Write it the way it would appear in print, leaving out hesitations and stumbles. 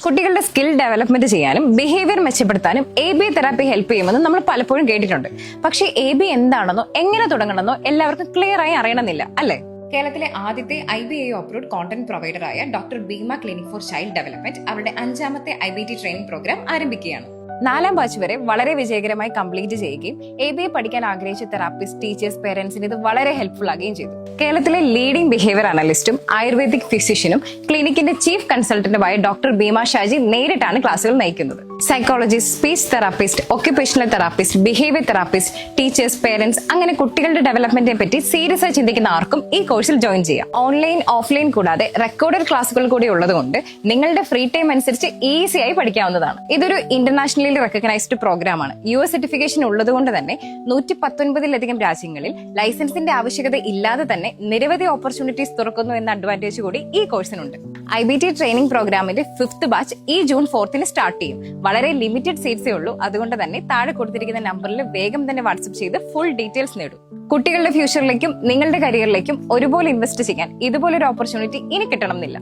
കുട്ടികളുടെ skill development ചെയ്യാനും behaviour മെച്ചപ്പെടുത്താനും ABA തെറാപ്പി ഹെൽപ്പ് ചെയ്യുമെന്ന് നമ്മൾ പലപ്പോഴും കേട്ടിട്ടുണ്ട്. പക്ഷേ ABA എന്താണെന്നോ എങ്ങനെ തുടങ്ങണമെന്നോ എല്ലാവർക്കും ക്ലിയർ ആയി അറിയണമെന്നില്ല, അല്ലേ? കേരളത്തിലെ ആദ്യത്തെ IBA അപ്രൂവ്ഡ് കോണ്ടന്റ് പ്രൊവൈഡറായ doctor Bheema clinic for child development അവരുടെ 5ാമത്തെ IBT ട്രെയിനിംഗ് പ്രോഗ്രാം ആരംഭിക്കുകയാണ്. 4ാം ബാച്ച് വരെ വളരെ വിജയകരമായി കംപ്ലീറ്റ് ചെയ്യുകയും ABA പഠിക്കാൻ ആഗ്രഹിച്ച തെറാപ്പിസ്റ്റ്, ടീച്ചേഴ്സ്, പേരൻസിന് ഇത് വളരെ ഹെൽപ്ഫുൾ ആകുകയും ചെയ്തു. കേരളത്തിലെ ലീഡിംഗ് ബിഹേവിയർ അനലിസ്റ്റും ആയുർവേദിക് ഫിസിഷ്യനും ക്ലിനിക്കിന്റെ ചീഫ് കൺസൾട്ടന്റുമായ ഡോക്ടർ ഭീമ ഷാജി നേരിട്ടാണ് ക്ലാസുകൾ നയിക്കുന്നത്. Psychologist, speech therapist, occupational therapist, behaviour therapist, teachers, parents അങ്ങനെ കുട്ടികളുടെ ഡെവലപ്മെന്റിനെ പറ്റി സീരിയസ് ആയി ചിന്തിക്കുന്ന ആർക്കും ഈ കോഴ്സിൽ ജോയിൻ ചെയ്യാം. ഓൺലൈൻ, ഓഫ്ലൈൻ കൂടാതെ റെക്കോർഡഡ് ക്ലാസുകൾ കൂടി ഉള്ളതുകൊണ്ട് നിങ്ങളുടെ ഫ്രീ ടൈം അനുസരിച്ച് ഈസിയായി പഠിക്കാവുന്നതാണ്. ഇതൊരു ഇന്റർനാഷണലി റെക്കഗ്നൈസ്ഡ് പ്രോഗ്രാം ആണ്. US സർട്ടിഫിക്കേഷൻ ഉള്ളതുകൊണ്ട് തന്നെ 119-ലധികം രാജ്യങ്ങളിൽ ലൈസൻസിന്റെ ആവശ്യകത ഇല്ലാതെ തന്നെ നിരവധി ഓപ്പർച്യൂണിറ്റീസ് തുറക്കുന്നു എന്ന അഡ്വാൻറ്റേജ് കൂടി ഈ കോഴ്സിനുണ്ട്. IBT ട്രെയിനിംഗ് പ്രോഗ്രാമിന്റെ 5th ബാച്ച് ഈ ജൂൺ 4th സ്റ്റാർട്ട് ചെയ്യും. വളരെ ലിമിറ്റഡ് സീറ്റ്സേ ഉള്ളൂ. അതുകൊണ്ട് തന്നെ താഴെ കൊടുത്തിരിക്കുന്ന നമ്പറിൽ വേഗം തന്നെ വാട്സ്ആപ്പ് ചെയ്ത് ഫുൾ ഡീറ്റെയിൽസ് നേടും. കുട്ടികളുടെ ഫ്യൂച്ചറിലേക്കും നിങ്ങളുടെ കരിയറിലേക്കും ഒരുപോലെ ഇൻവെസ്റ്റ് ചെയ്യാൻ ഇതുപോലൊരു ഓപ്പർച്യൂണിറ്റി ഇനി കിട്ടണമെന്നില്ല.